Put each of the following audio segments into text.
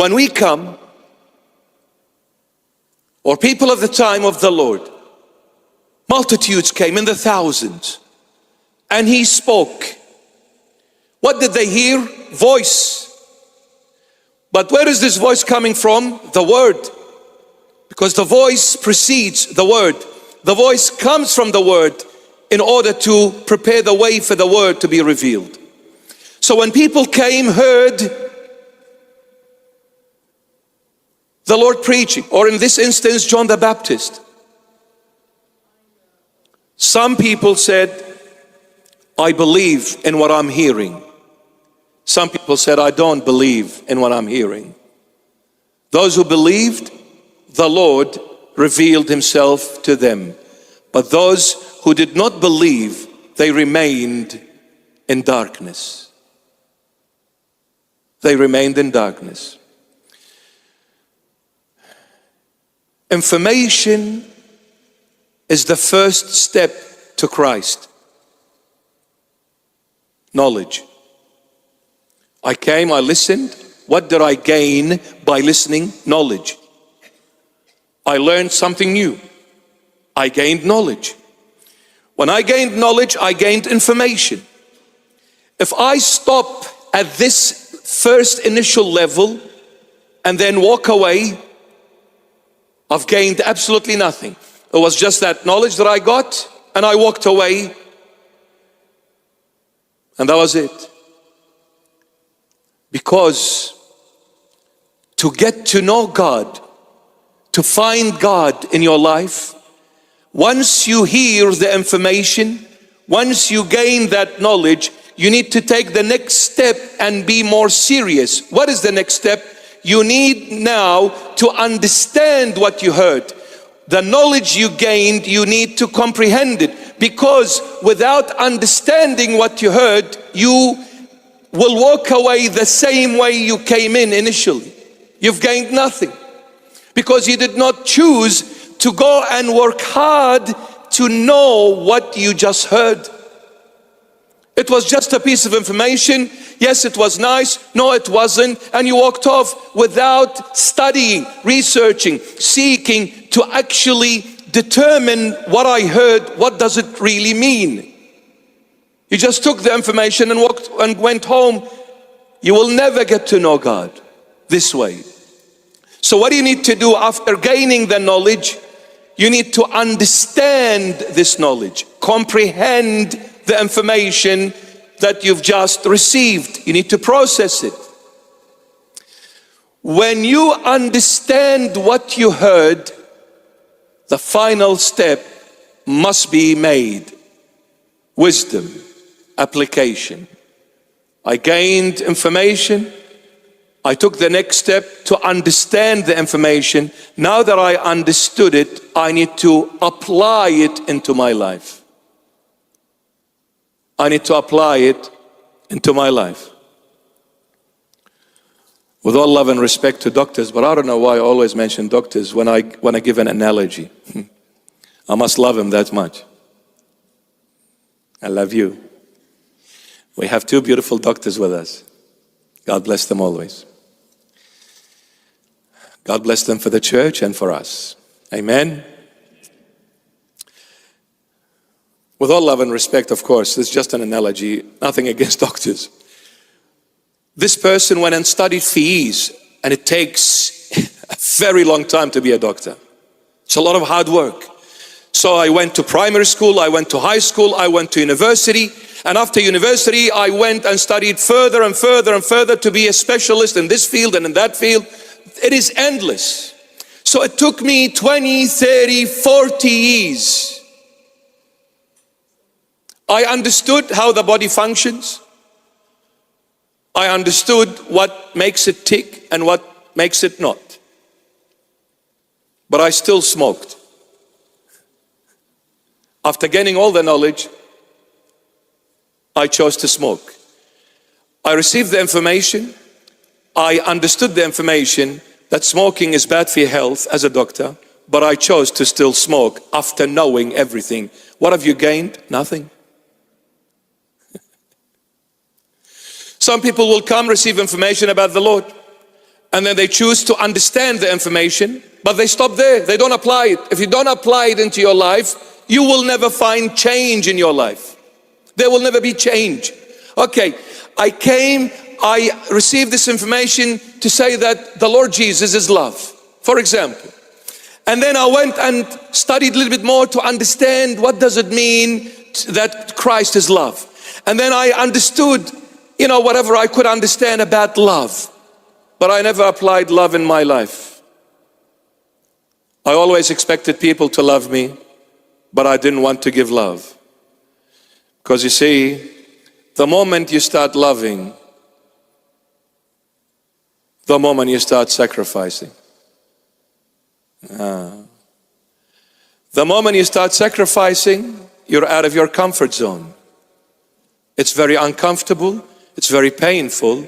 When we come, or people of the time of the Lord, multitudes came in the thousands, and he spoke. What did they hear? Voice. But where is this voice coming from? The word. Because the voice precedes the word. The voice comes from the word in order to prepare the way for the word to be revealed. So when people came, heard the Lord preaching, or in this instance, John the Baptist, some people said, I believe in what I'm hearing. Some people said, I don't believe in what I'm hearing. Those who believed, the Lord revealed himself to them. But those who did not believe, they remained in darkness. They remained in darkness. Information is the first step to Christ. Knowledge. I came, I listened. What did I gain by listening? Knowledge. I learned something new. I gained knowledge. When I gained knowledge, I gained information. If I stop at this first initial level and then walk away, I've gained absolutely nothing. It was just that knowledge that I got, and I walked away, and that was it. Because to get to know God, to find God in your life, once you hear the information, once you gain that knowledge, you need to take the next step and be more serious. What is the next step? You need now to understand what you heard. The knowledge you gained, you need to comprehend it. Because without understanding what you heard, you will walk away the same way you came in initially. You've gained nothing. Because you did not choose to go and work hard to know what you just heard. It was just a piece of information. Yes, it was nice. No, it wasn't. And you walked off without studying, researching, seeking to actually determine what I heard, what does it really mean? You just took the information and walked and went home. You will never get to know God this way. So what do you need to do after gaining the knowledge? You need to understand this knowledge, comprehend the information that you've just received. You need to process it. When you understand what you heard, the final step must be made. Wisdom, application. I gained information. I took the next step to understand the information. Now that I understood it, I need to apply it into my life. I need to apply it into my life. With all love and respect to doctors, but I don't know why I always mention doctors when I give an analogy. I must love him that much. I love you. We have two beautiful doctors with us. God bless them always. God bless them for the church and for us. Amen. With all love and respect, of course, this is just an analogy, nothing against doctors. This person went and studied for years, and it takes a very long time to be a doctor. It's a lot of hard work. So I went to primary school, I went to high school, I went to university, and after university I went and studied further and further and further to be a specialist in this field and in that field. It is endless. So it took me 20, 30, 40 years. I understood how the body functions. I understood what makes it tick and what makes it not. But I still smoked. After gaining all the knowledge, I chose to smoke. I received the information. I understood the information that smoking is bad for your health as a doctor, but I chose to still smoke after knowing everything. What have you gained? Nothing. Some people will come, receive information about the Lord, and then they choose to understand the information, but they stop there. They don't apply it. If you don't apply it into your life, you will never find change in your life. There will never be change. Okay, I received this information to say that the Lord Jesus is love, for example. And then I went and studied a little bit more to understand what does it mean that Christ is love. And then I understood, whatever I could understand about love. But I never applied love in my life. I always expected people to love me, but I didn't want to give love. Because you see, the moment you start loving, the moment you start sacrificing. The moment you start sacrificing, you're out of your comfort zone. It's very uncomfortable. It's very painful.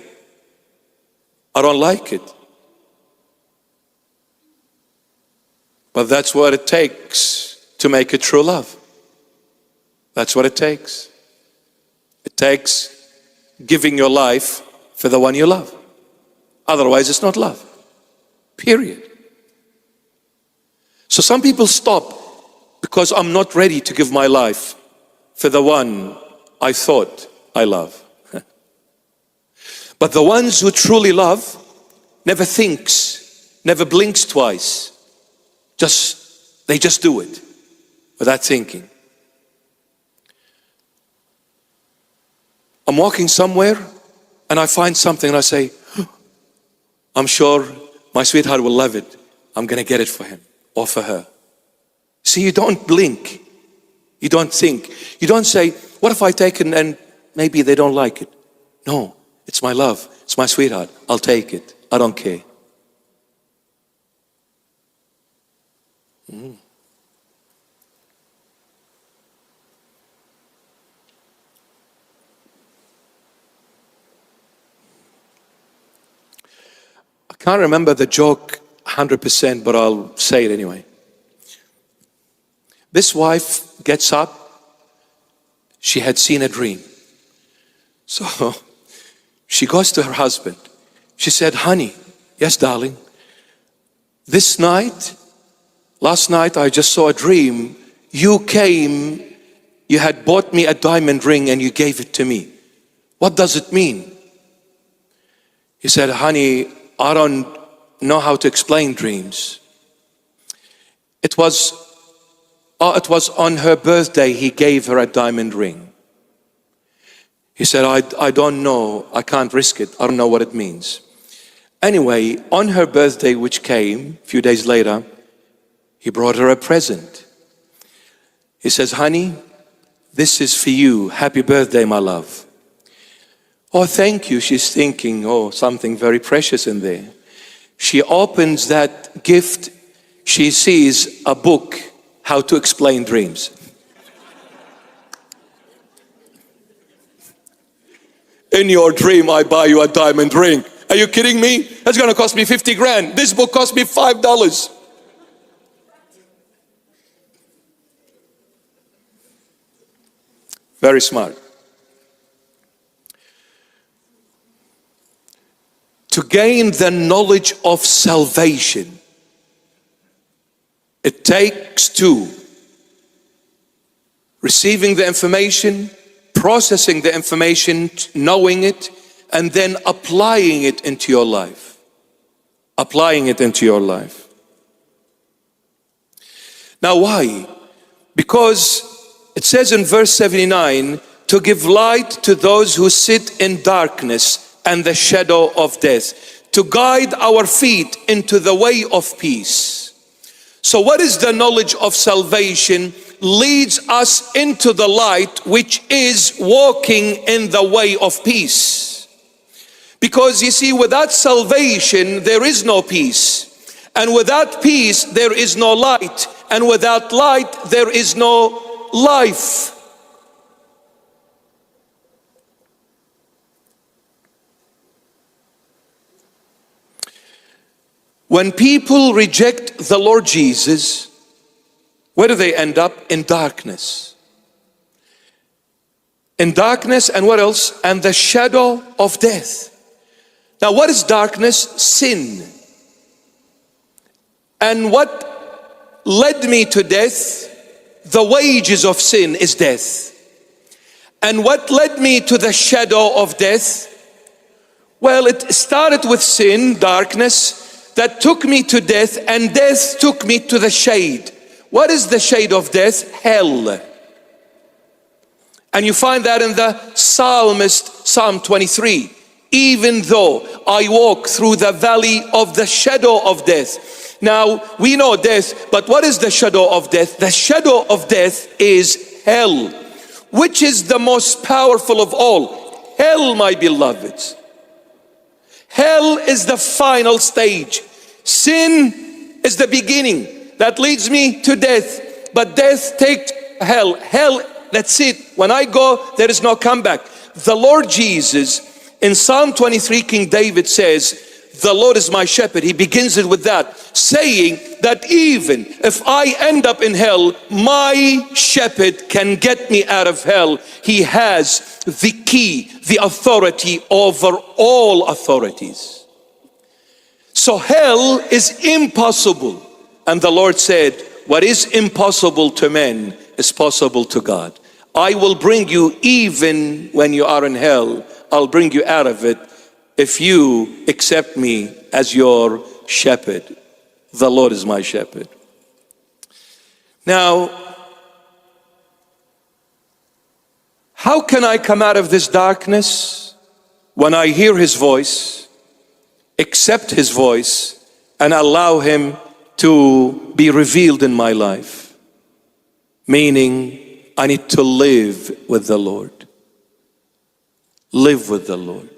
I don't like it. But that's what it takes to make it true love. That's what it takes. It takes giving your life for the one you love. Otherwise, it's not love. Period. So some people stop because I'm not ready to give my life for the one I thought I love. But the ones who truly love never thinks, never blinks twice. They just do it without thinking. I'm walking somewhere and I find something and I say, I'm sure my sweetheart will love it. I'm going to get it for him or for her. See, you don't blink. You don't think. You don't say, what if I take it and maybe they don't like it? No, it's my love. It's my sweetheart. I'll take it. I don't care. I can't remember the joke 100%, but I'll say it anyway. This wife gets up. She had seen a dream. So she goes to her husband. She said, honey, yes, darling, last night I just saw a dream. You came, you had bought me a diamond ring and you gave it to me. What does it mean? He said, honey, I don't know how to explain dreams. It was on her birthday he gave her a diamond ring. He said, I don't know, I can't risk it, I don't know what it means. Anyway, on her birthday, which came a few days later, he brought her a present. He says, honey, this is for you. Happy birthday, my love. Oh, thank you. She's thinking, oh, something very precious in there. She opens that gift. She sees a book, How to Explain Dreams. In your dream, I buy you a diamond ring. Are you kidding me? That's going to cost me 50 grand. This book cost me $5. Very smart. To gain the knowledge of salvation, it takes two: receiving the information, processing the information, knowing it, and then applying it into your life. Applying it into your life. Now why? Because it says in verse 79, to give light to those who sit in darkness and the shadow of death, to guide our feet into the way of peace. So what is the knowledge of salvation? Leads us into the light, which is walking in the way of peace. Because you see, without salvation there is no peace, and without peace there is no light, and without light there is no life. When people reject the Lord Jesus, where do they end up? In darkness. In darkness, and what else? And the shadow of death. Now, what is darkness? Sin. And what led me to death? The wages of sin is death. And what led me to the shadow of death? Well, it started with sin, darkness, that took me to death, and death took me to the shade. What is the shade of death? Hell. And you find that in the psalmist, Psalm 23. Even though I walk through the valley of the shadow of death. Now, we know death, but what is the shadow of death? The shadow of death is hell, which is the most powerful of all. Hell, my beloveds. Hell is the final stage. Sin is the beginning that leads me to death, but death takes hell. Hell, that's it. When I go, there is no comeback. The Lord Jesus, in Psalm 23, King David says, the Lord is my shepherd. He begins it with that, saying that even if I end up in hell, my shepherd can get me out of hell. He has the key, the authority over all authorities. So hell is impossible. And the Lord said, what is impossible to men is possible to God. I will bring you, even when you are in hell, I'll bring you out of it if you accept me as your shepherd. The Lord is my shepherd. Now, how can I come out of this darkness? When I hear His voice, accept His voice, and allow Him to be revealed in my life. Meaning, I need to live with the Lord. Live with the Lord.